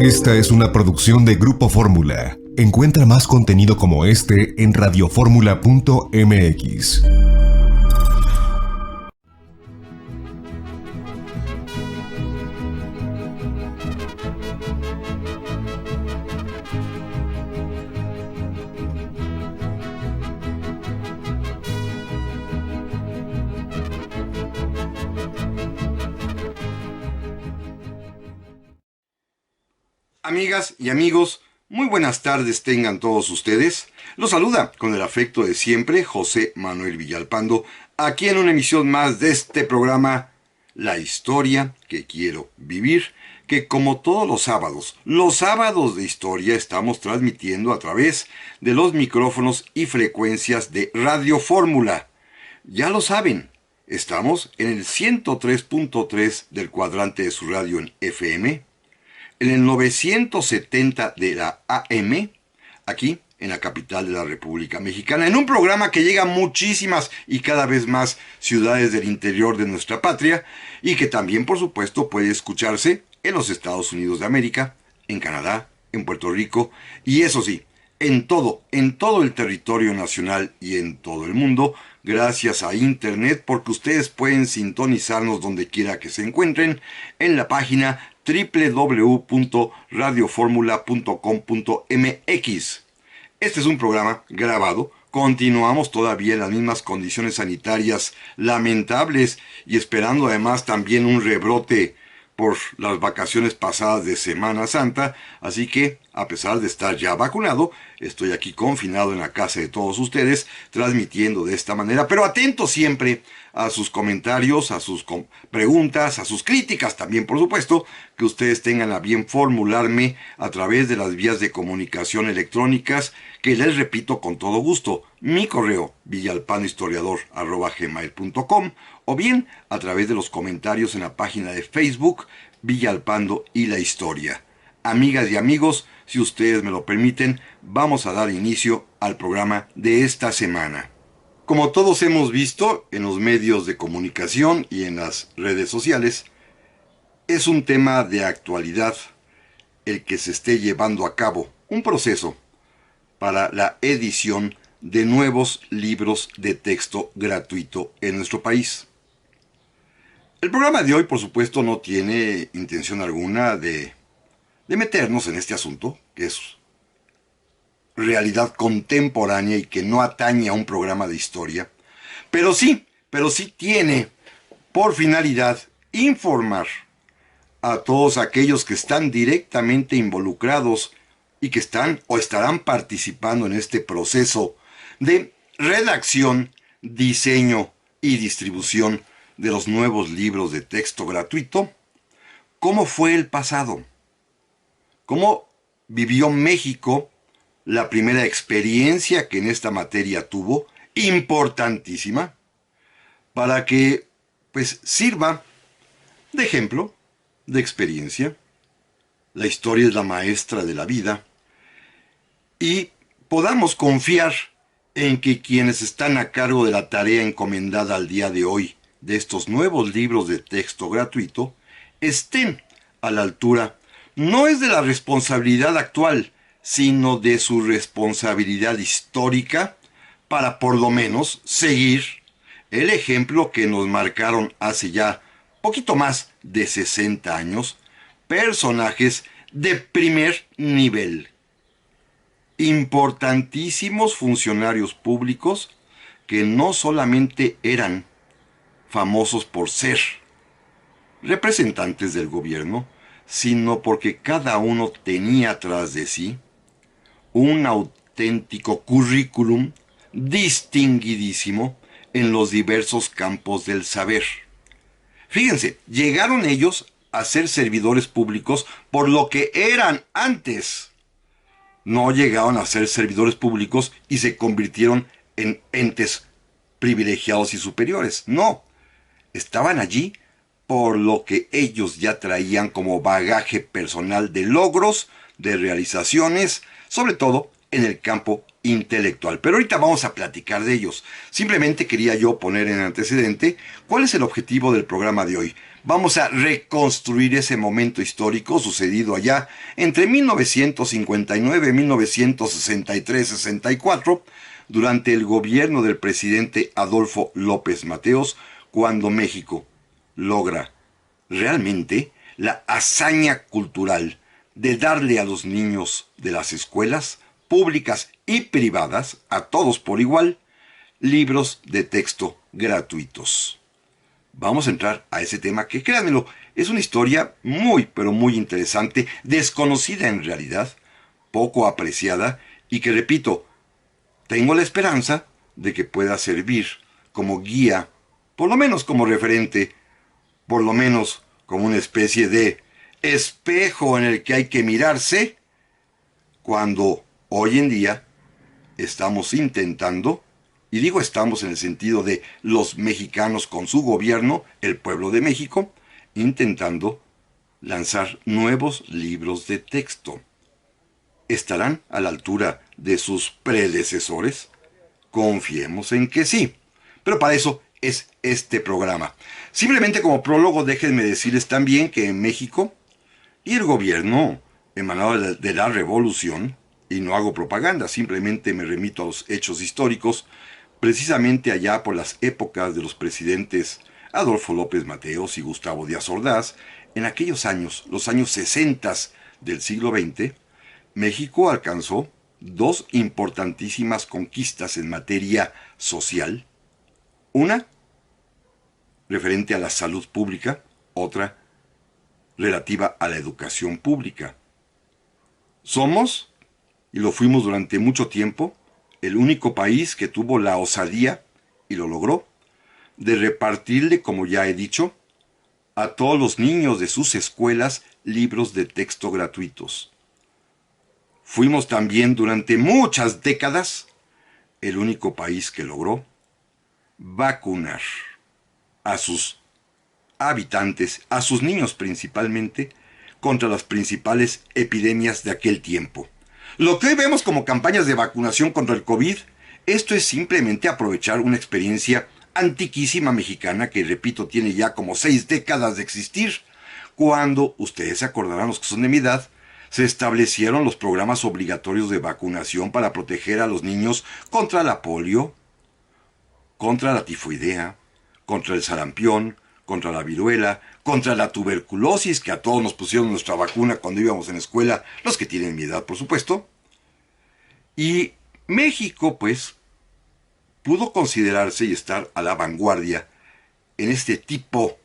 Esta es una producción de Grupo Fórmula. Encuentra más contenido como este en radioformula.mx. Amigas y amigos, muy buenas tardes tengan todos ustedes. Los saluda con el afecto de siempre José Manuel Villalpando, aquí en una emisión más de este programa, La Historia que Quiero Vivir, que como todos los sábados de historia estamos transmitiendo a través de los micrófonos y frecuencias de Radio Fórmula. Ya lo saben, estamos en el 103.3 del cuadrante de su radio en FM, en el 970 de la AM, aquí en la capital de la República Mexicana, en un programa que llega a muchísimas y cada vez más ciudades del interior de nuestra patria y que también, por supuesto, puede escucharse en los Estados Unidos de América, en Canadá, en Puerto Rico y eso sí, en todo el territorio nacional y en todo el mundo, gracias a Internet, porque ustedes pueden sintonizarnos donde quiera que se encuentren en la página www.radioformula.com.mx. Este es un programa grabado. Continuamos todavía en las mismas condiciones sanitarias lamentables y esperando además también un rebrote por las vacaciones pasadas de Semana Santa, así que, a pesar de estar ya vacunado, estoy aquí confinado en la casa de todos ustedes, transmitiendo de esta manera, pero atento siempre a sus comentarios, a sus preguntas, a sus críticas también, por supuesto, que ustedes tengan a bien formularme a través de las vías de comunicación electrónicas, que les repito con todo gusto, mi correo villalpandohistoriador@gmail.com o bien a través de los comentarios en la página de Facebook Villalpando y la Historia. Amigas y amigos, si ustedes me lo permiten, vamos a dar inicio al programa de esta semana. Como todos hemos visto en los medios de comunicación y en las redes sociales, es un tema de actualidad el que se esté llevando a cabo un proceso para la edición de nuevos libros de texto gratuito en nuestro país. El programa de hoy, por supuesto, no tiene intención alguna de meternos en este asunto, que es realidad contemporánea y que no atañe a un programa de historia, pero sí tiene por finalidad informar a todos aquellos que están directamente involucrados y que están o estarán participando en este proceso de redacción, diseño y distribución de los nuevos libros de texto gratuito, cómo fue el pasado, cómo vivió México la primera experiencia que en esta materia tuvo, importantísima, para que pues sirva de ejemplo, de experiencia. La historia es la maestra de la vida y podamos confiar en que quienes están a cargo de la tarea encomendada al día de hoy de estos nuevos libros de texto gratuito estén a la altura, no es de la responsabilidad actual, sino de su responsabilidad histórica para por lo menos seguir el ejemplo que nos marcaron hace ya poquito más de 60 años, personajes de primer nivel, importantísimos funcionarios públicos que no solamente eran famosos por ser representantes del gobierno, sino porque cada uno tenía tras de sí un auténtico currículum distinguidísimo en los diversos campos del saber. Fíjense, llegaron ellos a ser servidores públicos por lo que eran antes. No llegaron a ser servidores públicos y se convirtieron en entes privilegiados y superiores. No, estaban allí por lo que ellos ya traían como bagaje personal de logros, de realizaciones, sobre todo en el campo intelectual. Pero ahorita vamos a platicar de ellos. Simplemente quería yo poner en antecedente cuál es el objetivo del programa de hoy. Vamos a reconstruir ese momento histórico sucedido allá entre 1959 y 1963-64, durante el gobierno del presidente Adolfo López Mateos, cuando México logra realmente la hazaña cultural de darle a los niños de las escuelas públicas y privadas, a todos por igual, libros de texto gratuitos. Vamos a entrar a ese tema que, créanmelo, es una historia muy, pero muy interesante, desconocida en realidad, poco apreciada y que, repito, tengo la esperanza de que pueda servir como guía, por lo menos como referente, por lo menos como una especie de espejo en el que hay que mirarse cuando hoy en día estamos intentando, y digo estamos en el sentido de los mexicanos con su gobierno, el pueblo de México, intentando lanzar nuevos libros de texto. ¿Estarán a la altura de sus predecesores? Confiemos en que sí. Pero para eso es este programa. Simplemente como prólogo, déjenme decirles también que en México y el gobierno emanado de la revolución, y no hago propaganda, simplemente me remito a los hechos históricos, precisamente allá por las épocas de los presidentes Adolfo López Mateos y Gustavo Díaz Ordaz, en aquellos años, los años 60 del siglo XX, México alcanzó dos importantísimas conquistas en materia social. Una, referente a la salud pública, otra, relativa a la educación pública. Somos, y lo fuimos durante mucho tiempo, el único país que tuvo la osadía, y lo logró, de repartirle, como ya he dicho, a todos los niños de sus escuelas libros de texto gratuitos. Fuimos también durante muchas décadas el único país que logró vacunar a sus habitantes, a sus niños principalmente, contra las principales epidemias de aquel tiempo. Lo que hoy vemos como campañas de vacunación contra el COVID, esto es simplemente aprovechar una experiencia antiquísima mexicana que, repito, tiene ya como 6 décadas de existir, cuando, ustedes se acordarán, los que son de mi edad, se establecieron los programas obligatorios de vacunación para proteger a los niños contra la polio, contra la tifoidea, contra el sarampión, contra la viruela, contra la tuberculosis, que a todos nos pusieron nuestra vacuna cuando íbamos en la escuela, los que tienen mi edad, por supuesto. Y México, pues, pudo considerarse y estar a la vanguardia en este tipo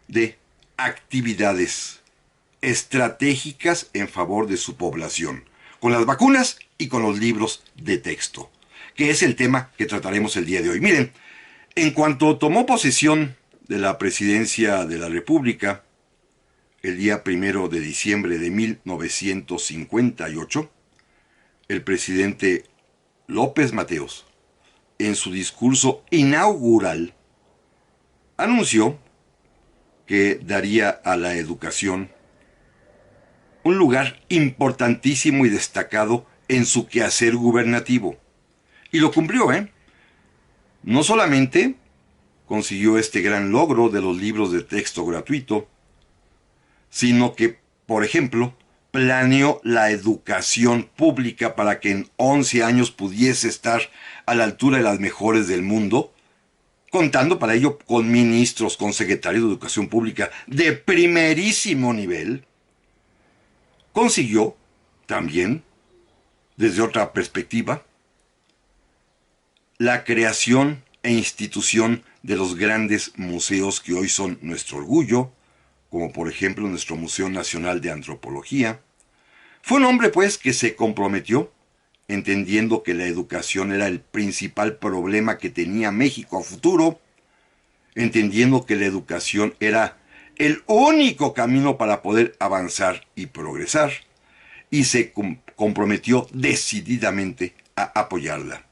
de actividades estratégicas en favor de su población, con las vacunas y con los libros de texto, que es el tema que trataremos el día de hoy. Miren, en cuanto tomó posesión de la presidencia de la República, el día 1 de diciembre de 1958, el presidente López Mateos, en su discurso inaugural, anunció que daría a la educación un lugar importantísimo y destacado en su quehacer gubernativo. Y lo cumplió, ¿eh? No solamente consiguió este gran logro de los libros de texto gratuito, sino que, por ejemplo, planeó la educación pública para que en 11 años pudiese estar a la altura de las mejores del mundo, contando para ello con ministros, con secretarios de educación pública de primerísimo nivel. Consiguió también, desde otra perspectiva, la creación e institución de los grandes museos que hoy son nuestro orgullo, como por ejemplo nuestro Museo Nacional de Antropología. Fue un hombre, pues, que se comprometió, entendiendo que la educación era el principal problema que tenía México a futuro, entendiendo que la educación era el único camino para poder avanzar y progresar, y se comprometió decididamente a apoyarla.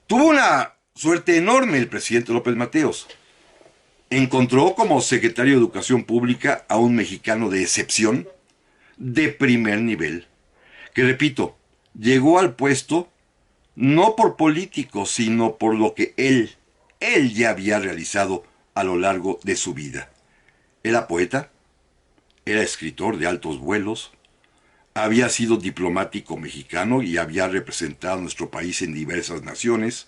Tuvo una suerte enorme el presidente López Mateos. Encontró como secretario de Educación Pública a un mexicano de excepción, de primer nivel, que, repito, llegó al puesto no por político, sino por lo que él ya había realizado a lo largo de su vida. Era poeta, era escritor de altos vuelos, había sido diplomático mexicano y había representado a nuestro país en diversas naciones.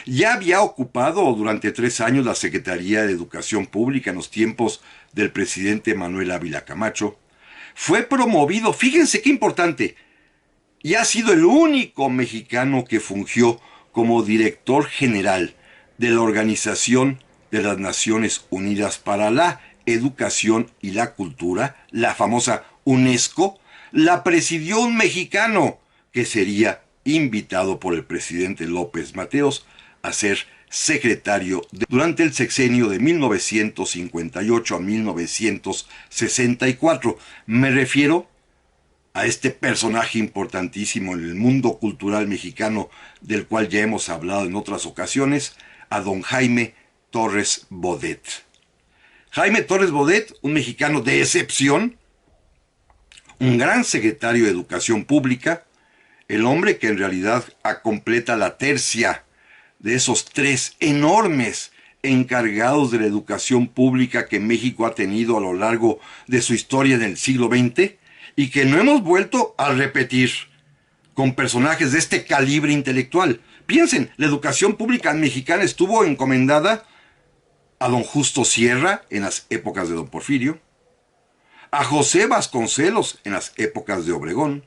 Ya había ocupado durante 3 años la Secretaría de Educación Pública en los tiempos del presidente Manuel Ávila Camacho. Fue promovido, fíjense qué importante, y ha sido el único mexicano que fungió como director general de la Organización de las Naciones Unidas para la Educación y la Cultura, la famosa UNESCO. La presidió un mexicano que sería invitado por el presidente López Mateos a ser durante el sexenio de 1958 a 1964. Me refiero a este personaje importantísimo en el mundo cultural mexicano, del cual ya hemos hablado en otras ocasiones, a don Jaime Torres Bodet. Jaime Torres Bodet, un mexicano de excepción, un gran secretario de Educación Pública, el hombre que en realidad completa la tercia de esos 3 enormes encargados de la educación pública que México ha tenido a lo largo de su historia en el siglo XX y que no hemos vuelto a repetir con personajes de este calibre intelectual. Piensen, la educación pública mexicana estuvo encomendada a don Justo Sierra en las épocas de don Porfirio, a José Vasconcelos en las épocas de Obregón,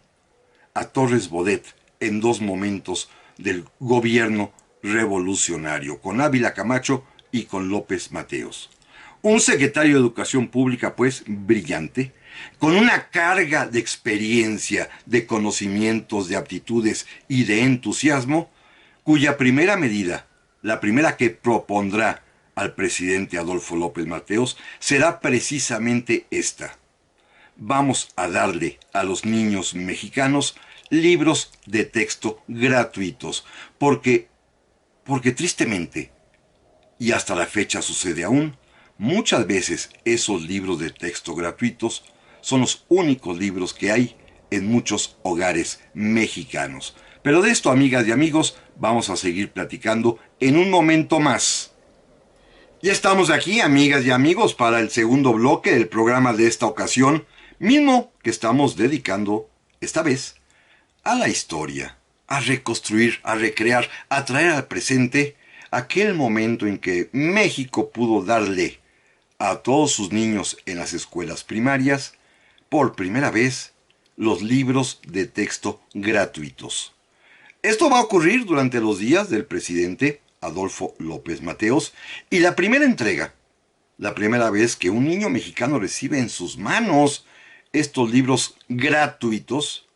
a Torres Bodet en 2 momentos del gobierno revolucionario, con Ávila Camacho y con López Mateos. Un secretario de Educación Pública, pues, brillante, con una carga de experiencia, de conocimientos, de aptitudes y de entusiasmo, cuya primera medida, la primera que propondrá al presidente Adolfo López Mateos, será precisamente esta: vamos a darle a los niños mexicanos libros de texto gratuitos, porque tristemente, y hasta la fecha sucede aún, muchas veces esos libros de texto gratuitos son los únicos libros que hay en muchos hogares mexicanos. Pero de esto, amigas y amigos, vamos a seguir platicando en un momento más. Ya estamos aquí, amigas y amigos, para el segundo bloque del programa de esta ocasión, mismo que estamos dedicando, esta vez, a la historia, a reconstruir, a recrear, a traer al presente aquel momento en que México pudo darle a todos sus niños en las escuelas primarias, por primera vez, los libros de texto gratuitos. Esto va a ocurrir durante los días del presidente Adolfo López Mateos, y la primera entrega, la primera vez que un niño mexicano recibe en sus manos estos libros gratuitos,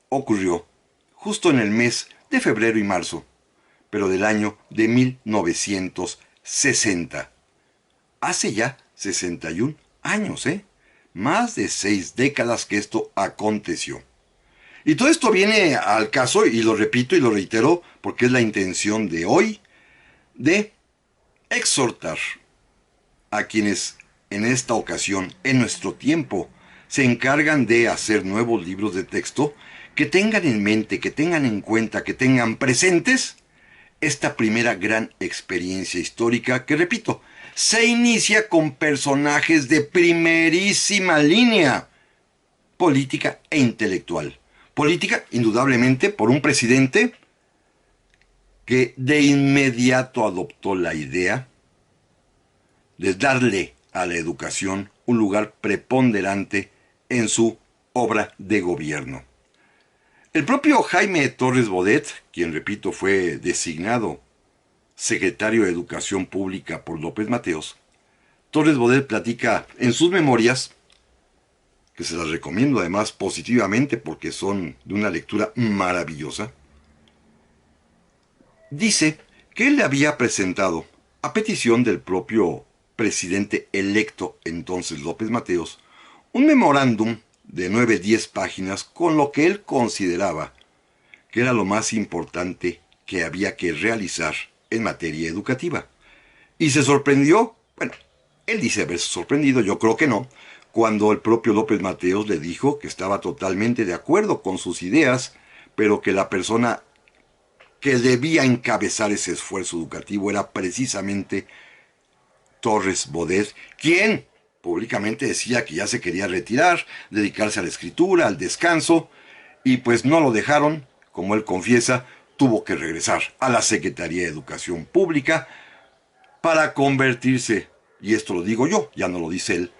ocurrió justo en el mes de febrero y marzo, pero del año de 1960. Hace ya 61 años, Más de 6 décadas que esto aconteció. Y todo esto viene al caso, y lo repito y lo reitero, porque es la intención de hoy, de exhortar a quienes en esta ocasión, en nuestro tiempo, se encargan de hacer nuevos libros de texto, que tengan en mente, que tengan en cuenta, que tengan presentes esta primera gran experiencia histórica que, repito, se inicia con personajes de primerísima línea política e intelectual. Política, indudablemente, por un presidente que de inmediato adoptó la idea de darle a la educación un lugar preponderante en su obra de gobierno. El propio Jaime Torres Bodet, quien repito fue designado secretario de Educación Pública por López Mateos, Torres Bodet platica en sus memorias, que se las recomiendo además positivamente porque son de una lectura maravillosa, dice que él le había presentado, a petición del propio presidente electo entonces López Mateos, un memorándum de 9-10 páginas con lo que él consideraba que era lo más importante que había que realizar en materia educativa. Y se sorprendió, bueno, él dice haberse sorprendido, yo creo que no, cuando el propio López Mateos le dijo que estaba totalmente de acuerdo con sus ideas, pero que la persona que debía encabezar ese esfuerzo educativo era precisamente Torres Bodet, quien, Públicamente decía que ya se quería retirar, dedicarse a la escritura, al descanso, y pues no lo dejaron, como él confiesa, tuvo que regresar a la Secretaría de Educación Pública para convertirse, y esto lo digo yo, ya no lo dice él,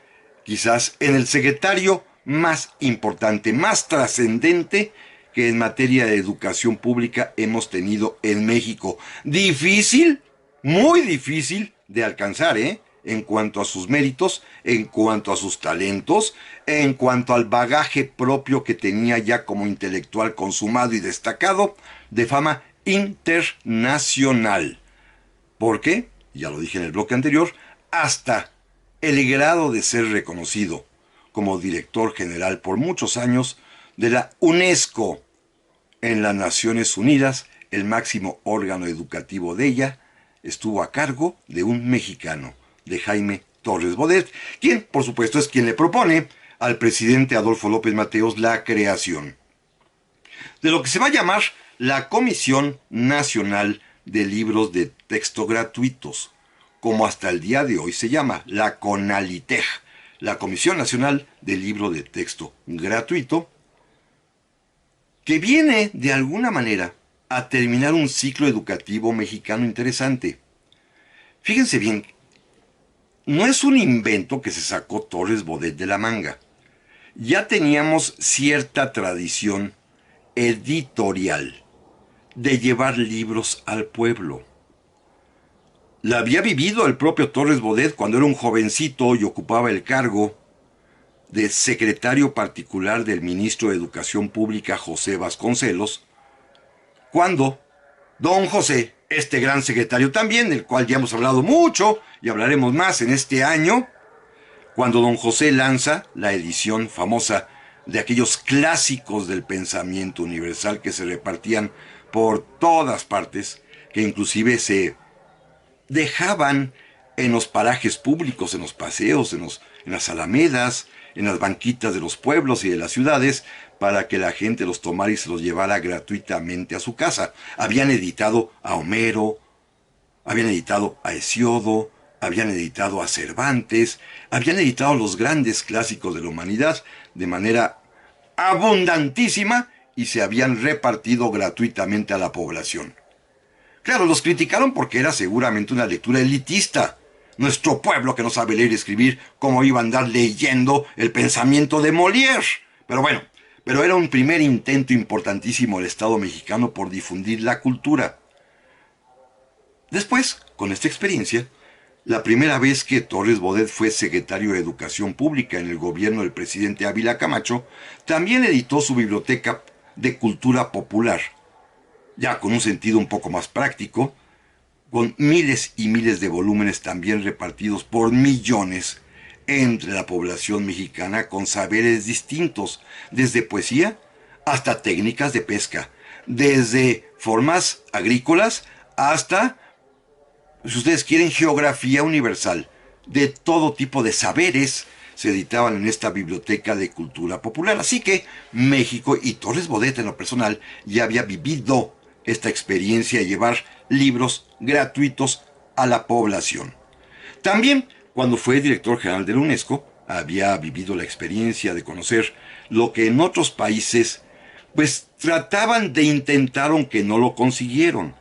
quizás en el secretario más importante, más trascendente que en materia de educación pública hemos tenido en México. Difícil, muy difícil de alcanzar, ¿eh? En cuanto a sus méritos, en cuanto a sus talentos, en cuanto al bagaje propio que tenía ya como intelectual consumado y destacado, de fama internacional. ¿Por qué? Ya lo dije en el bloque anterior, hasta el grado de ser reconocido como director general por muchos años de la UNESCO en las Naciones Unidas, el máximo órgano educativo de ella, estuvo a cargo de un mexicano, de Jaime Torres Bodet, quien, por supuesto, es quien le propone al presidente Adolfo López Mateos la creación de lo que se va a llamar la Comisión Nacional de Libros de Texto Gratuitos, como hasta el día de hoy se llama, la CONALITEG, la Comisión Nacional de Libro de Texto Gratuito, que viene de alguna manera a terminar un ciclo educativo mexicano interesante. Fíjense bien, no es un invento que se sacó Torres Bodet de la manga. Ya teníamos cierta tradición editorial de llevar libros al pueblo. La había vivido el propio Torres Bodet cuando era un jovencito y ocupaba el cargo de secretario particular del ministro de Educación Pública José Vasconcelos, cuando don José, este gran secretario también, del cual ya hemos hablado mucho y hablaremos más en este año, cuando don José lanza la edición famosa de aquellos clásicos del pensamiento universal que se repartían por todas partes, que inclusive se dejaban en los parajes públicos, en los paseos, en las alamedas, en las banquitas de los pueblos y de las ciudades, para que la gente los tomara y se los llevara gratuitamente a su casa. Habían editado a Homero, habían editado a Hesiodo, habían editado a Cervantes, habían editado los grandes clásicos de la humanidad de manera abundantísima y se habían repartido gratuitamente a la población. Claro, los criticaron porque era seguramente una lectura elitista. Nuestro pueblo que no sabe leer y escribir, ¿cómo iba a andar leyendo el pensamiento de Molière? Pero bueno, era un primer intento importantísimo del Estado mexicano por difundir la cultura. Después, con esta experiencia, la primera vez que Torres Bodet fue secretario de Educación Pública en el gobierno del presidente Ávila Camacho, también editó su biblioteca de cultura popular, ya con un sentido un poco más práctico, con miles y miles de volúmenes también repartidos por millones entre la población mexicana con saberes distintos, desde poesía hasta técnicas de pesca, desde formas agrícolas hasta, si ustedes quieren, geografía universal. De todo tipo de saberes se editaban en esta biblioteca de cultura popular. Así que México, y Torres Bodet en lo personal, ya había vivido esta experiencia de llevar libros gratuitos a la población. También, cuando fue director general de la UNESCO, había vivido la experiencia de conocer lo que en otros países pues trataban de intentar aunque no lo consiguieron.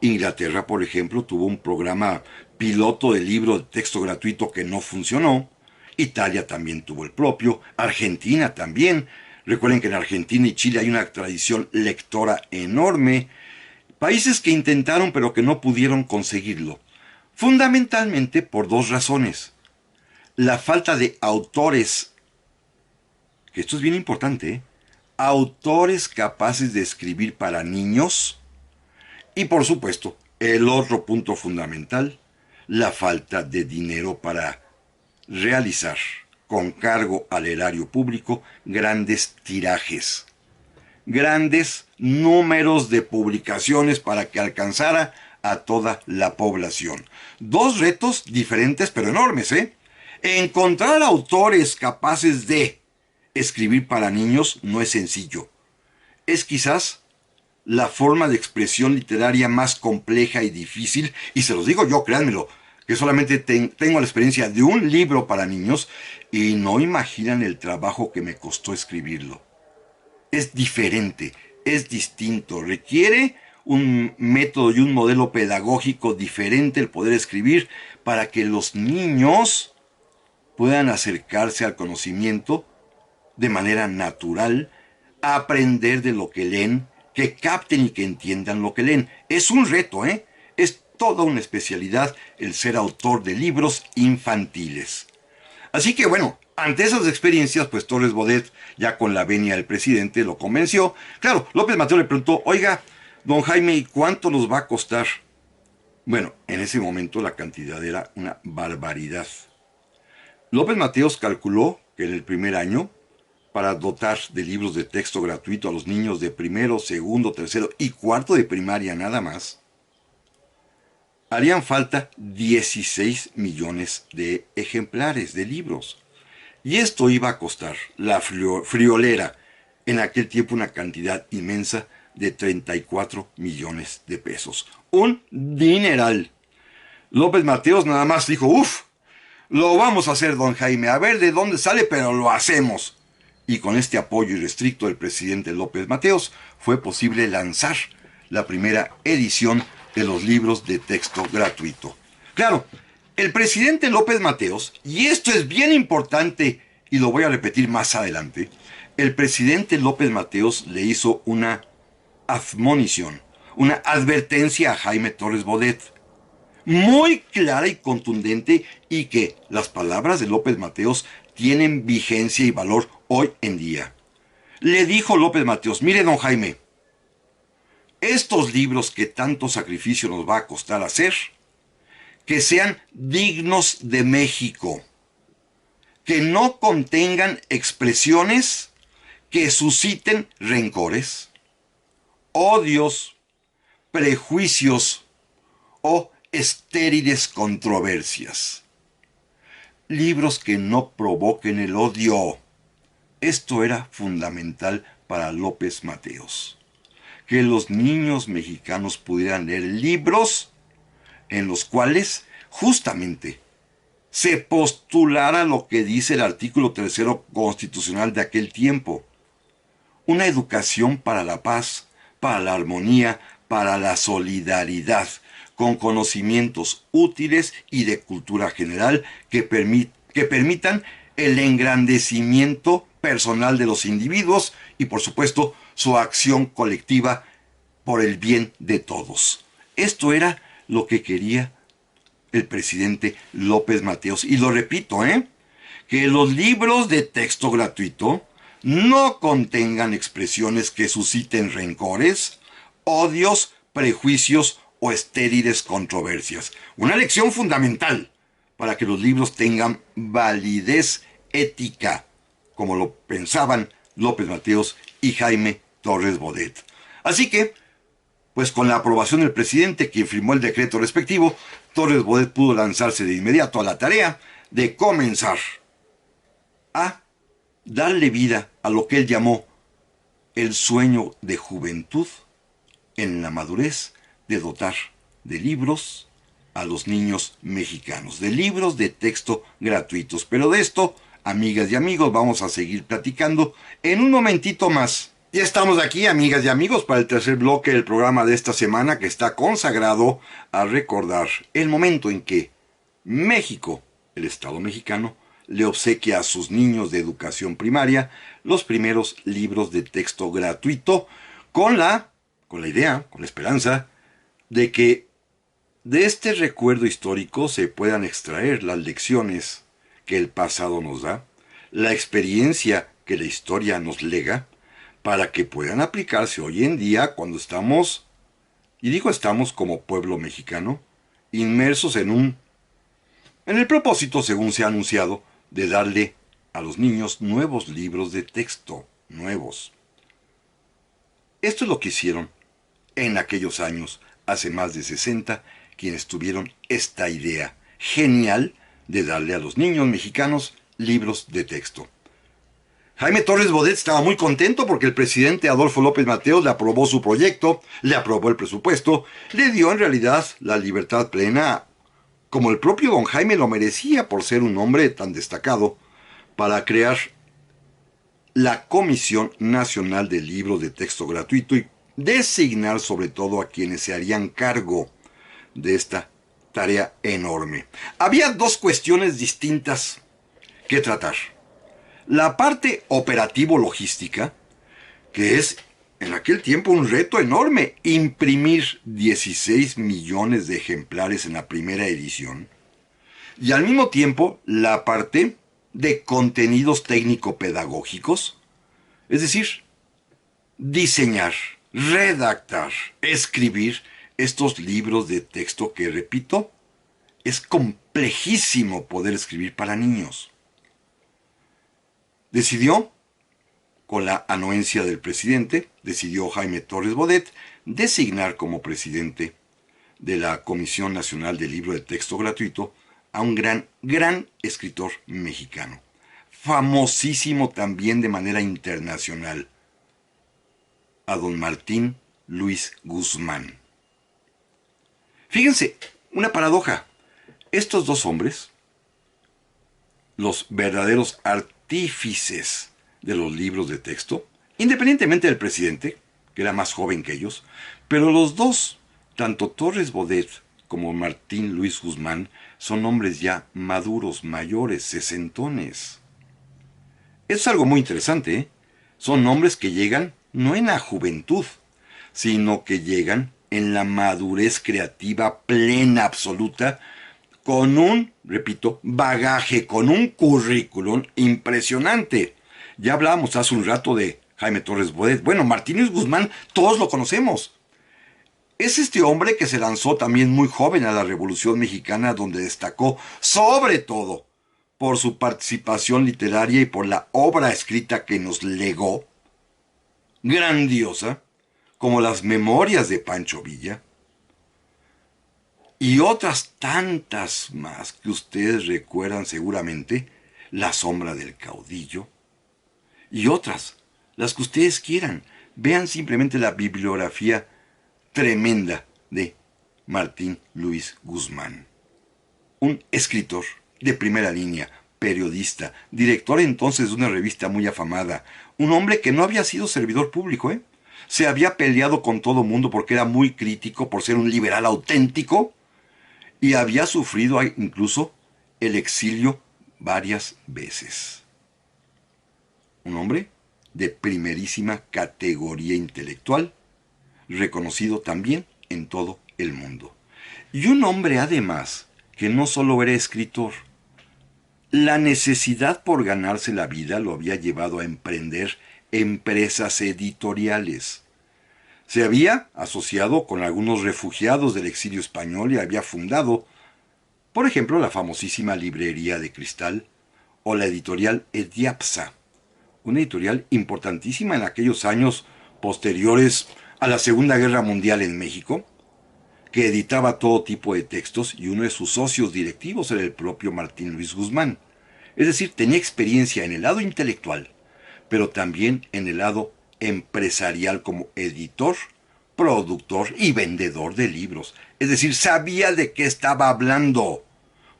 Inglaterra, por ejemplo, tuvo un programa piloto de libro de texto gratuito que no funcionó. Italia también tuvo el propio. Argentina también. Recuerden que en Argentina y Chile hay una tradición lectora enorme. Países que intentaron pero que no pudieron conseguirlo. Fundamentalmente por dos razones. La falta de autores, que esto es bien importante, ¿eh? Autores capaces de escribir para niños. Y por supuesto, el otro punto fundamental, la falta de dinero para realizar con cargo al erario público grandes tirajes, grandes números de publicaciones para que alcanzara a toda la población. Dos retos diferentes pero enormes, ¿eh? Encontrar autores capaces de escribir para niños no es sencillo. Es quizás la forma de expresión literaria más compleja y difícil, y se los digo yo, créanmelo, que solamente tengo la experiencia de un libro para niños y no imaginan el trabajo que me costó escribirlo. Es diferente, es distinto, requiere un método y un modelo pedagógico diferente el poder escribir para que los niños puedan acercarse al conocimiento de manera natural, aprender de lo que leen, que capten y que entiendan lo que leen. Es un reto, ¿eh? Es toda una especialidad el ser autor de libros infantiles. Así que bueno, ante esas experiencias, pues Torres Bodet, ya con la venia del presidente, lo convenció. Claro, López Mateos le preguntó, oiga, don Jaime, ¿y cuánto nos va a costar? Bueno, en ese momento la cantidad era una barbaridad. López Mateos calculó que en el primer año, para dotar de libros de texto gratuito a los niños de primero, segundo, tercero y cuarto de primaria nada más, harían falta 16 millones de ejemplares de libros. Y esto iba a costar la friolera, en aquel tiempo una cantidad inmensa de 34 millones de pesos. Un dineral. López Mateos nada más dijo, uff, lo vamos a hacer, don Jaime, a ver de dónde sale, pero lo hacemos. Y con este apoyo irrestricto del presidente López Mateos fue posible lanzar la primera edición de los libros de texto gratuito. Claro, el presidente López Mateos, y esto es bien importante y lo voy a repetir más adelante, el presidente López Mateos le hizo una admonición, una advertencia a Jaime Torres Bodet, muy clara y contundente, y que las palabras de López Mateos tienen vigencia y valor hoy en día. Le dijo López Mateos, mire don Jaime, estos libros que tanto sacrificio nos va a costar hacer, que sean dignos de México, que no contengan expresiones que susciten rencores, odios, prejuicios o estériles controversias. Libros que no provoquen el odio. Esto era fundamental para López Mateos. Que los niños mexicanos pudieran leer libros en los cuales justamente se postulara lo que dice el artículo 3 constitucional de aquel tiempo. Una educación para la paz, para la armonía, para la solidaridad, con conocimientos útiles y de cultura general que permitan el engrandecimiento personal de los individuos y, por supuesto, su acción colectiva por el bien de todos. Esto era lo que quería el presidente López Mateos. Y lo repito, que los libros de texto gratuito no contengan expresiones que susciten rencores, odios, prejuicios o estériles controversias. Una lección fundamental para que los libros tengan validez ética, como lo pensaban López Mateos y Jaime Torres Bodet. Así que, pues con la aprobación del presidente, quien firmó el decreto respectivo, Torres Bodet pudo lanzarse de inmediato a la tarea de comenzar a darle vida a lo que él llamó el sueño de juventud en la madurez de dotar de libros a los niños mexicanos, de libros de texto gratuitos. Pero de esto, amigas y amigos, vamos a seguir platicando en un momentito más. Ya estamos aquí, amigas y amigos, para el tercer bloque del programa de esta semana, que está consagrado a recordar el momento en que México, el Estado mexicano, le obsequia a sus niños de educación primaria los primeros libros de texto gratuito, con la idea, con la esperanza de que de este recuerdo histórico se puedan extraer las lecciones que el pasado nos da, la experiencia que la historia nos lega, para que puedan aplicarse hoy en día cuando estamos, y digo estamos como pueblo mexicano, inmersos en el propósito, según se ha anunciado, de darle a los niños nuevos libros de texto, nuevos. Esto es lo que hicieron en aquellos años, hace más de 60, quienes tuvieron esta idea genial de darle a los niños mexicanos libros de texto. Jaime Torres Bodet estaba muy contento porque el presidente Adolfo López Mateos le aprobó su proyecto, le aprobó el presupuesto, le dio en realidad la libertad plena como el propio don Jaime lo merecía por ser un hombre tan destacado, para crear la Comisión Nacional de Libros de Texto Gratuito y designar sobre todo a quienes se harían cargo de esta tarea enorme. Había dos cuestiones distintas que tratar. La parte operativo-logística, que es en aquel tiempo un reto enorme, imprimir 16 millones de ejemplares en la primera edición, y al mismo tiempo la parte de contenidos técnico-pedagógicos, es decir, diseñar, redactar, escribir estos libros de texto que, repito, es complejísimo poder escribir para niños. Decidió, con la anuencia del presidente, decidió Jaime Torres Bodet designar como presidente de la Comisión Nacional del Libro de Texto Gratuito a un gran escritor mexicano, famosísimo también de manera internacional, a don Martín Luis Guzmán. Fíjense, una paradoja. Estos dos hombres, los verdaderos artífices de los libros de texto, independientemente del presidente, que era más joven que ellos, pero los dos, tanto Torres Bodet como Martín Luis Guzmán, son hombres ya maduros, mayores, sesentones. Es algo muy interesante, ¿eh? Son hombres que llegan no en la juventud, sino que llegan en la madurez creativa plena, absoluta, con un, repito, bagaje, con un currículum impresionante. Ya hablábamos hace un rato de Jaime Torres Bodet. Bueno, Martínez Guzmán, todos lo conocemos. Es este hombre que se lanzó también muy joven a la Revolución Mexicana, donde destacó, sobre todo, por su participación literaria y por la obra escrita que nos legó, grandiosa, como las Memorias de Pancho Villa, y otras tantas más que ustedes recuerdan seguramente, La Sombra del Caudillo, y otras, las que ustedes quieran. Vean simplemente la bibliografía tremenda de Martín Luis Guzmán. Un escritor de primera línea, periodista, director entonces de una revista muy afamada, un hombre que no había sido servidor público, se había peleado con todo mundo porque era muy crítico, por ser un liberal auténtico, y había sufrido incluso el exilio varias veces. Un hombre de primerísima categoría intelectual, reconocido también en todo el mundo. Y un hombre además que no solo era escritor, la necesidad por ganarse la vida lo había llevado a emprender empresas editoriales. Se había asociado con algunos refugiados del exilio español y había fundado, por ejemplo, la famosísima Librería de Cristal o la editorial Ediapsa, una editorial importantísima en aquellos años posteriores a la Segunda Guerra Mundial en México, que editaba todo tipo de textos, y uno de sus socios directivos era el propio Martín Luis Guzmán. Es decir, tenía experiencia en el lado intelectual, pero también en el lado empresarial como editor, productor y vendedor de libros. Es decir, sabía de qué estaba hablando.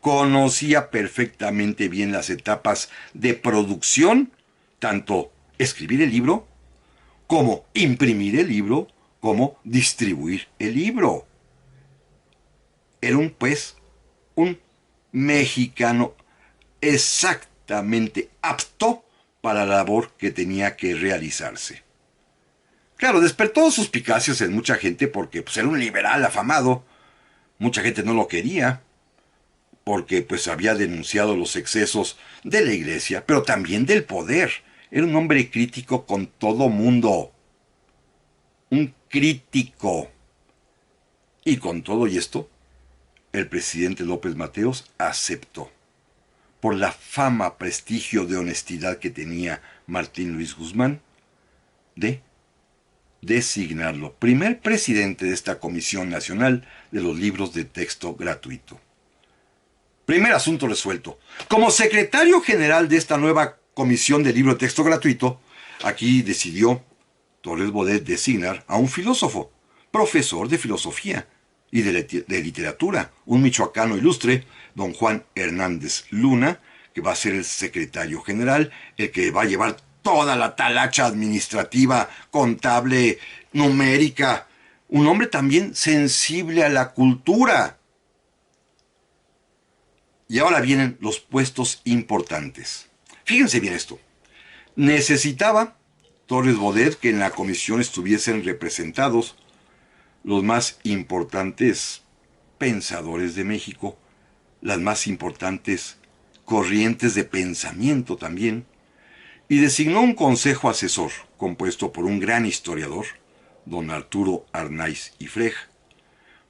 Conocía perfectamente bien las etapas de producción, tanto escribir el libro, como imprimir el libro, como distribuir el libro. Era un mexicano exactamente apto para la labor que tenía que realizarse. Claro, despertó suspicacias en mucha gente porque era un liberal afamado. Mucha gente no lo quería porque había denunciado los excesos de la iglesia, pero también del poder. Era un hombre crítico con todo mundo. Un crítico. Y con todo y esto, el presidente López Mateos aceptó, por la fama, prestigio de honestidad que tenía Martín Luis Guzmán, de designarlo primer presidente de esta Comisión Nacional de los Libros de Texto Gratuito. Primer asunto resuelto. Como secretario general de esta nueva Comisión de Libro de Texto Gratuito, aquí decidió Torres Bodet designar a un filósofo, profesor de filosofía, y de literatura, un michoacano ilustre, don Juan Hernández Luna, que va a ser el secretario general, el que va a llevar toda la talacha administrativa, contable, numérica, un hombre también sensible a la cultura. Y ahora vienen los puestos importantes. Fíjense bien esto. Necesitaba Torres Bodet que en la comisión estuviesen representados los más importantes pensadores de México, las más importantes corrientes de pensamiento también, y designó un consejo asesor compuesto por un gran historiador, don Arturo Arnaiz y Freg,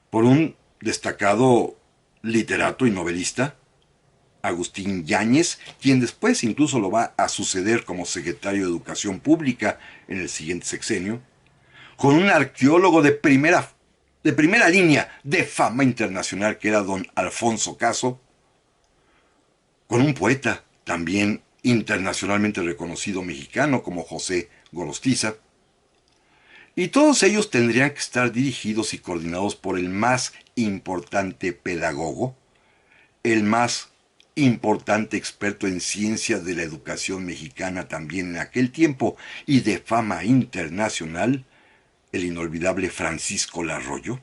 por un destacado literato y novelista, Agustín Yáñez, quien después incluso lo va a suceder como secretario de Educación Pública en el siguiente sexenio, con un arqueólogo de primera línea de fama internacional que era don Alfonso Caso, con un poeta también internacionalmente reconocido mexicano como José Gorostiza, y todos ellos tendrían que estar dirigidos y coordinados por el más importante pedagogo, el más importante experto en ciencias de la educación mexicana también en aquel tiempo y de fama internacional, el inolvidable Francisco Larroyo,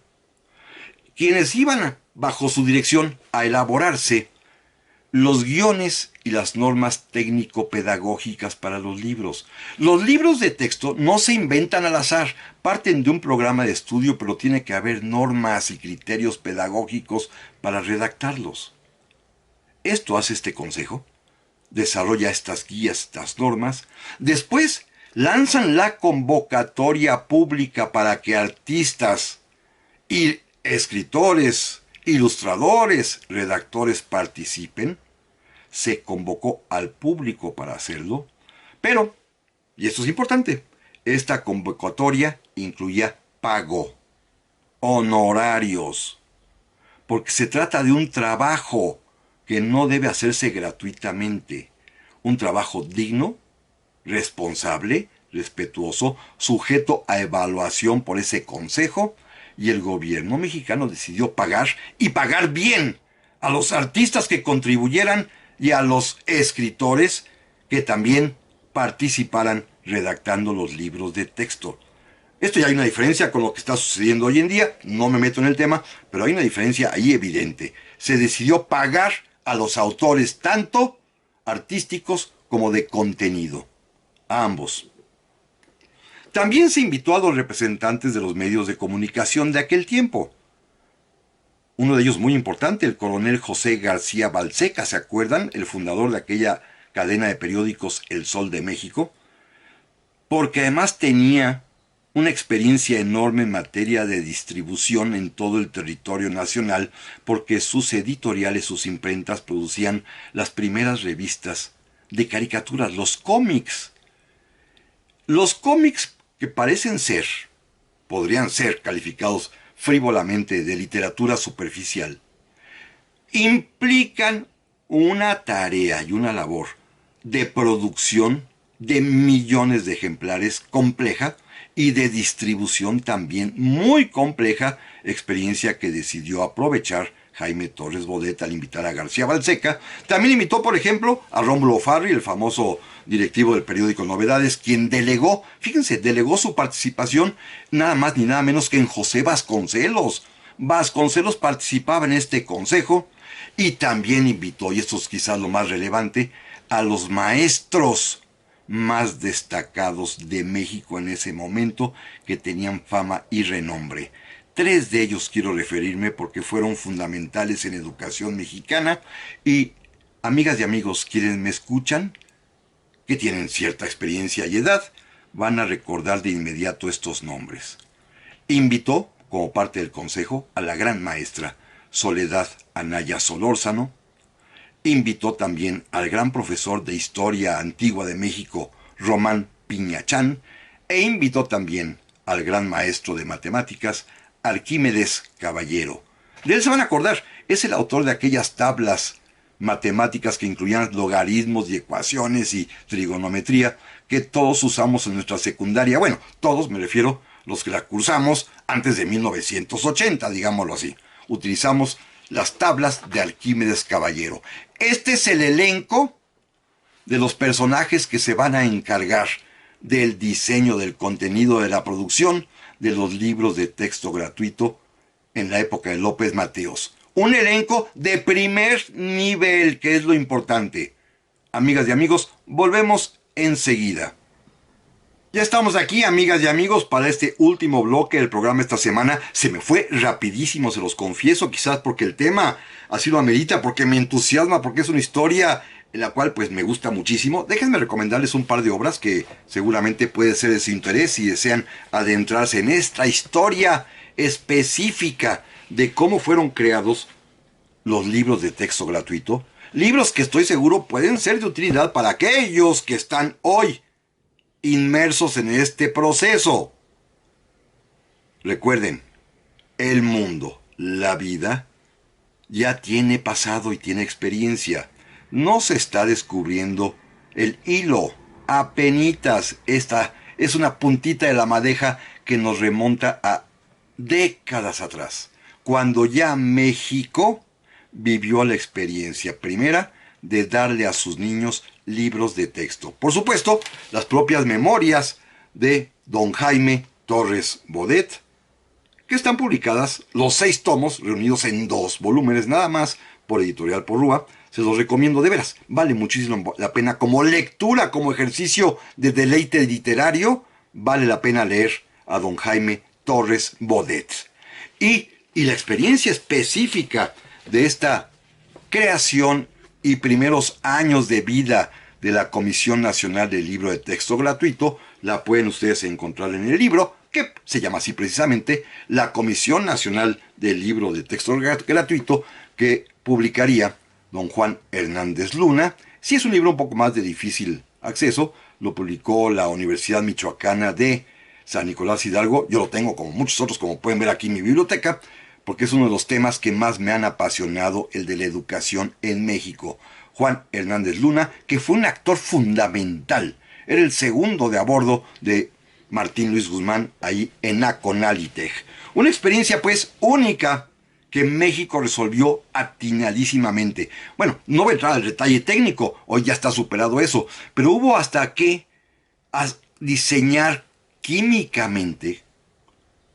quienes iban bajo su dirección a elaborarse los guiones y las normas técnico-pedagógicas para los libros. Los libros de texto no se inventan al azar, parten de un programa de estudio, pero tiene que haber normas y criterios pedagógicos para redactarlos. Esto hace este consejo, desarrolla estas guías, estas normas, después lanzan la convocatoria pública para que artistas y escritores, ilustradores, redactores participen. Se convocó al público para hacerlo, pero, y esto es importante, esta convocatoria incluía pago, honorarios, porque se trata de un trabajo que no debe hacerse gratuitamente, un trabajo digno, responsable, respetuoso, sujeto a evaluación por ese consejo, y el gobierno mexicano decidió pagar, y pagar bien, a los artistas que contribuyeran y a los escritores que también participaran redactando los libros de texto. Esto ya hay una diferencia con lo que está sucediendo hoy en día, no me meto en el tema, pero hay una diferencia ahí evidente. Se decidió pagar a los autores tanto artísticos como de contenido, a ambos. También se invitó a los representantes de los medios de comunicación de aquel tiempo. Uno de ellos muy importante, el coronel José García Balseca, ¿se acuerdan? El fundador de aquella cadena de periódicos El Sol de México, porque además tenía una experiencia enorme en materia de distribución en todo el territorio nacional, porque sus editoriales, sus imprentas producían las primeras revistas de caricaturas, los cómics. Los cómics que podrían ser calificados frívolamente de literatura superficial, implican una tarea y una labor de producción de millones de ejemplares compleja y de distribución también muy compleja, experiencia que decidió aprovechar Jaime Torres Bodet al invitar a García Balseca. También invitó, por ejemplo, a Rómulo Farri, el famoso directivo del periódico Novedades, quien delegó su participación nada más ni nada menos que en José Vasconcelos. Vasconcelos participaba en este consejo y también invitó, y esto es quizás lo más relevante, a los maestros más destacados de México en ese momento, que tenían fama y renombre. 3 de ellos quiero referirme porque fueron fundamentales en educación mexicana, y amigas y amigos, quienes me escuchan, que tienen cierta experiencia y edad, van a recordar de inmediato estos nombres. Invitó, como parte del consejo, a la gran maestra Soledad Anaya Solórzano. Invitó también al gran profesor de Historia Antigua de México, Román Piñachán, e invitó también al gran maestro de matemáticas, Arquímedes Caballero. De él se van a acordar, es el autor de aquellas tablas matemáticas que incluían logaritmos y ecuaciones y trigonometría que todos usamos en nuestra secundaria. Bueno, todos me refiero los que la cursamos antes de 1980, digámoslo así. Utilizamos las tablas de Arquímedes Caballero. Este es el elenco de los personajes que se van a encargar del diseño del contenido de la producción de los libros de texto gratuito en la época de López Mateos. Un elenco de primer nivel, que es lo importante. Amigas y amigos, volvemos enseguida. Ya estamos aquí, amigas y amigos, para este último bloque del programa esta semana. Se me fue rapidísimo, se los confieso, quizás porque el tema así lo amerita, porque me entusiasma, porque es una historia en la cual pues me gusta muchísimo. Déjenme recomendarles un par de obras que seguramente puede ser de su interés si desean adentrarse en esta historia específica de cómo fueron creados los libros de texto gratuito. Libros que estoy seguro pueden ser de utilidad para aquellos que están hoy inmersos en este proceso. Recuerden, el mundo, la vida, ya tiene pasado y tiene experiencia. No se está descubriendo el hilo. Apenitas, esta es una puntita de la madeja que nos remonta a décadas atrás, cuando ya México vivió la experiencia primera de darle a sus niños libros de texto. Por supuesto, las propias memorias de don Jaime Torres Bodet, que están publicadas los 6 tomos, reunidos en 2 volúmenes nada más, por Editorial Porrúa. Se los recomiendo de veras, vale muchísimo la pena como lectura, como ejercicio de deleite literario, vale la pena leer a don Jaime Torres Bodet. Y la experiencia específica de esta creación y primeros años de vida de la Comisión Nacional del Libro de Texto Gratuito, la pueden ustedes encontrar en el libro, que se llama así precisamente, la Comisión Nacional del Libro de Texto Gratuito, que publicaría don Juan Hernández Luna. Sí, es un libro un poco más de difícil acceso, lo publicó la Universidad Michoacana de San Nicolás Hidalgo. Yo lo tengo como muchos otros, como pueden ver aquí en mi biblioteca, porque es uno de los temas que más me han apasionado, el de la educación en México. Juan Hernández Luna, que fue un actor fundamental, era el segundo de a bordo de Martín Luis Guzmán ahí en Aconalitech. Una experiencia pues única que México resolvió atinadísimamente. Bueno, no voy a entrar al detalle técnico, hoy ya está superado eso, pero hubo hasta que diseñar químicamente,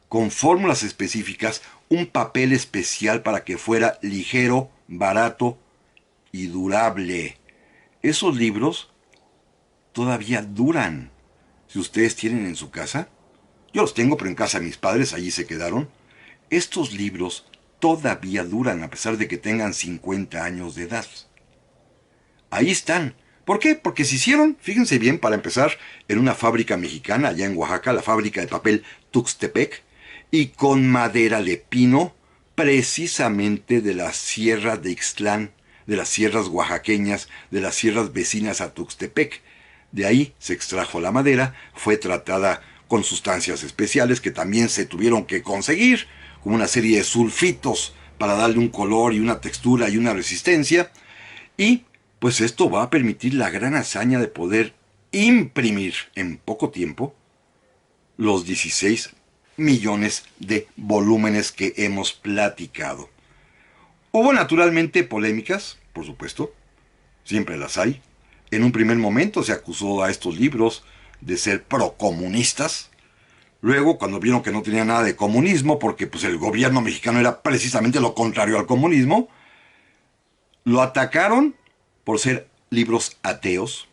con fórmulas específicas, un papel especial para que fuera ligero, barato y durable. Esos libros todavía duran. Si ustedes tienen en su casa, yo los tengo, pero en casa de mis padres, allí se quedaron. Estos libros todavía duran a pesar de que tengan 50 años de edad. Ahí están. ¿Por qué? Porque se hicieron, fíjense bien, para empezar, en una fábrica mexicana allá en Oaxaca, la fábrica de papel Tuxtepec, y con madera de pino, precisamente de la sierra de Ixtlán, de las sierras oaxaqueñas, de las sierras vecinas a Tuxtepec. De ahí se extrajo la madera, fue tratada con sustancias especiales que también se tuvieron que conseguir, como una serie de sulfitos para darle un color y una textura y una resistencia. Y pues esto va a permitir la gran hazaña de poder imprimir en poco tiempo los 16 millones de volúmenes que hemos platicado. Hubo naturalmente polémicas, por supuesto, siempre las hay. En un primer momento se acusó a estos libros de ser procomunistas. Luego, cuando vieron que no tenía nada de comunismo, porque pues el gobierno mexicano era precisamente lo contrario al comunismo, lo atacaron por ser libros ateos,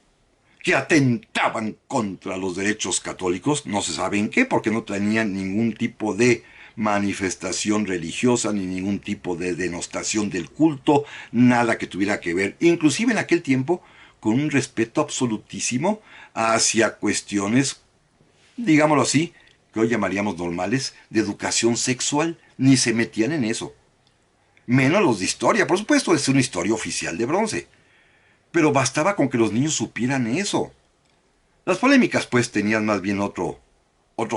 que atentaban contra los derechos católicos, no se sabe en qué, porque no tenían ningún tipo de manifestación religiosa, ni ningún tipo de denostación del culto, nada que tuviera que ver, inclusive en aquel tiempo, con un respeto absolutísimo hacia cuestiones, digámoslo así, que hoy llamaríamos normales, de educación sexual, ni se metían en eso. Menos los de historia, por supuesto, es una historia oficial de bronce. Pero bastaba con que los niños supieran eso. Las polémicas, pues, tenían más bien otro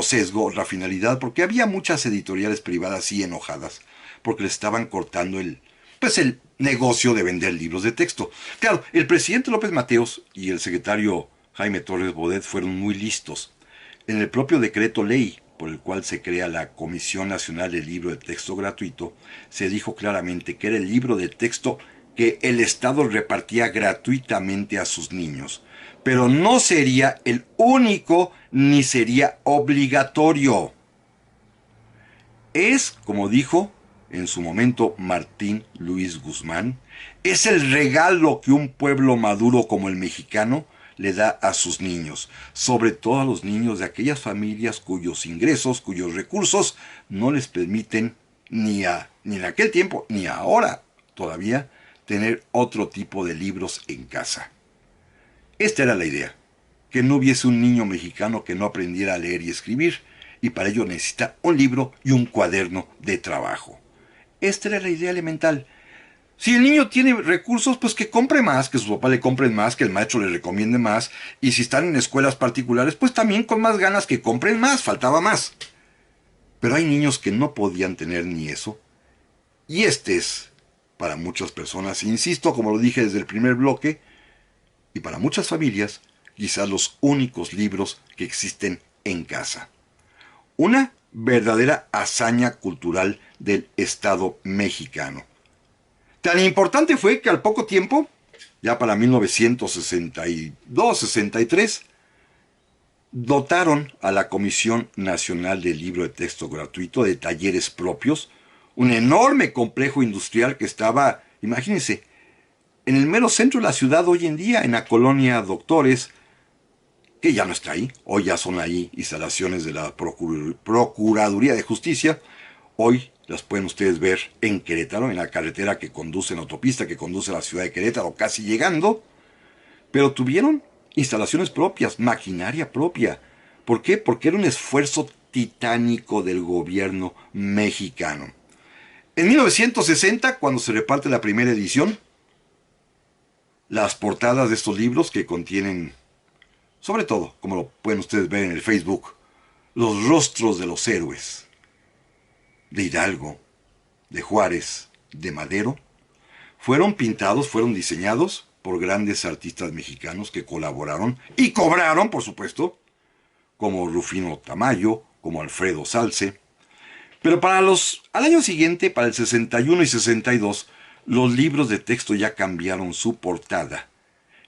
sesgo, otra finalidad, porque había muchas editoriales privadas sí enojadas, porque le estaban cortando el negocio de vender libros de texto. Claro, el presidente López Mateos y el secretario Jaime Torres Bodet fueron muy listos. En el propio decreto ley por el cual se crea la Comisión Nacional del Libro de Texto Gratuito, se dijo claramente que era el libro de texto que el Estado repartía gratuitamente a sus niños, pero no sería el único ni sería obligatorio. Es, como dijo en su momento Martín Luis Guzmán, es el regalo que un pueblo maduro como el mexicano le da a sus niños, sobre todo a los niños de aquellas familias cuyos ingresos, cuyos recursos no les permiten ni en aquel tiempo ni ahora todavía tener otro tipo de libros en casa. Esta era la idea, que no hubiese un niño mexicano que no aprendiera a leer y escribir, y para ello necesita un libro y un cuaderno de trabajo. Esta era la idea elemental. Si el niño tiene recursos, pues que compre más, que sus papás le compren más, que el maestro le recomiende más, y si están en escuelas particulares, pues también con más ganas que compren más, faltaba más. Pero hay niños que no podían tener ni eso, y este es, para muchas personas, insisto, como lo dije desde el primer bloque, y para muchas familias, quizás los únicos libros que existen en casa. Una verdadera hazaña cultural del Estado mexicano. Tan importante fue que al poco tiempo, ya para 1962-63, dotaron a la Comisión Nacional del Libro de Texto Gratuito de talleres propios, un enorme complejo industrial que estaba, imagínense, en el mero centro de la ciudad hoy en día, en la colonia Doctores, que ya no está ahí, hoy ya son ahí instalaciones de la Procuraduría de Justicia, hoy las pueden ustedes ver en Querétaro, en la carretera que conduce, en la autopista que conduce a la ciudad de Querétaro, casi llegando, pero tuvieron instalaciones propias, maquinaria propia. ¿Por qué? Porque era un esfuerzo titánico del gobierno mexicano. En 1960, cuando se reparte la primera edición, las portadas de estos libros que contienen, sobre todo, como lo pueden ustedes ver en el Facebook, los rostros de los héroes, de Hidalgo, de Juárez, de Madero, fueron pintados, fueron diseñados por grandes artistas mexicanos que colaboraron y cobraron, por supuesto, como Rufino Tamayo, como Alfredo Salce. Pero al año siguiente, para el 61 y 62, los libros de texto ya cambiaron su portada.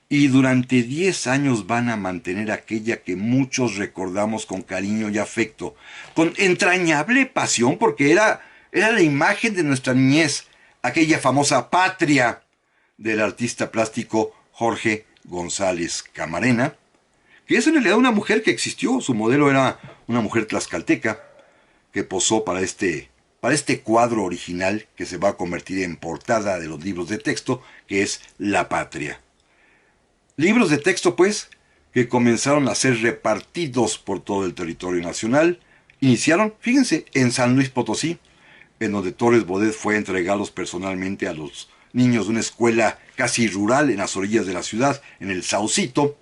Y durante 10 años van a mantener aquella que muchos recordamos con cariño y afecto, con entrañable pasión, porque era la imagen de nuestra niñez, aquella famosa patria del artista plástico Jorge González Camarena, que es en realidad una mujer que existió. Su modelo era una mujer tlaxcalteca que posó para este cuadro original que se va a convertir en portada de los libros de texto, que es La Patria. Libros de texto, pues, que comenzaron a ser repartidos por todo el territorio nacional. Iniciaron, fíjense, en San Luis Potosí, en donde Torres Bodet fue a entregarlos personalmente a los niños de una escuela casi rural en las orillas de la ciudad, en el Saucito,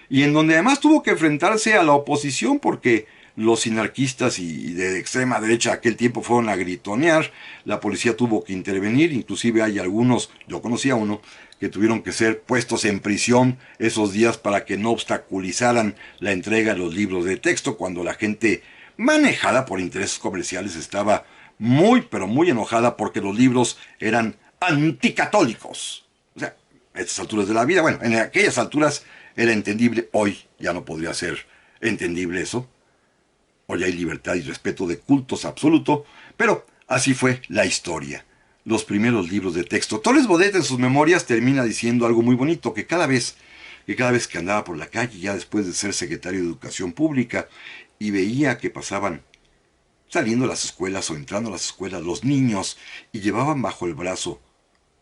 y en donde además tuvo que enfrentarse a la oposición porque los sinarquistas y de extrema derecha aquel tiempo fueron a gritonear, la policía tuvo que intervenir, inclusive hay algunos, yo conocía uno, que tuvieron que ser puestos en prisión esos días para que no obstaculizaran la entrega de los libros de texto, cuando la gente manejada por intereses comerciales estaba muy, pero muy enojada porque los libros eran anticatólicos. O sea, a estas alturas de la vida, bueno, en aquellas alturas era entendible, hoy ya no podría ser entendible eso. Hoy hay libertad y respeto de cultos absoluto, pero así fue la historia. Los primeros libros de texto. Torres Bodet en sus memorias termina diciendo algo muy bonito, que cada vez que andaba por la calle, ya después de ser secretario de Educación Pública, y veía que pasaban saliendo a las escuelas o entrando a las escuelas los niños y llevaban bajo el brazo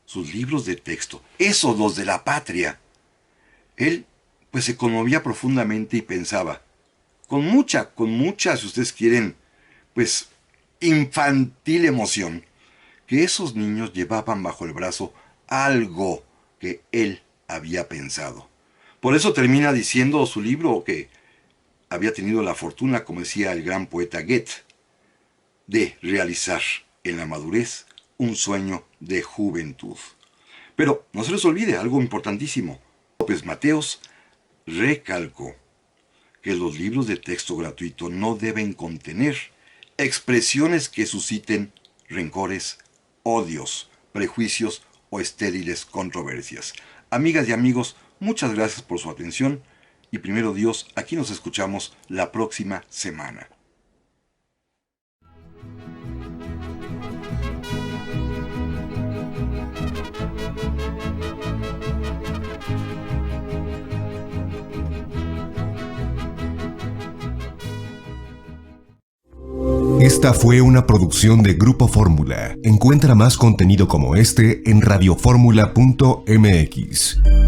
sus libros de texto, esos los de la patria, él pues se conmovía profundamente y pensaba, con mucha, si ustedes quieren, pues infantil emoción, que esos niños llevaban bajo el brazo algo que él había pensado. Por eso termina diciendo su libro que había tenido la fortuna, como decía el gran poeta Goethe, de realizar en la madurez un sueño de juventud. Pero no se les olvide algo importantísimo. López Mateos recalcó que los libros de texto gratuito no deben contener expresiones que susciten rencores, odios, prejuicios o estériles controversias. Amigas y amigos, muchas gracias por su atención y primero Dios, aquí nos escuchamos la próxima semana. Esta fue una producción de Grupo Fórmula. Encuentra más contenido como este en radioformula.mx.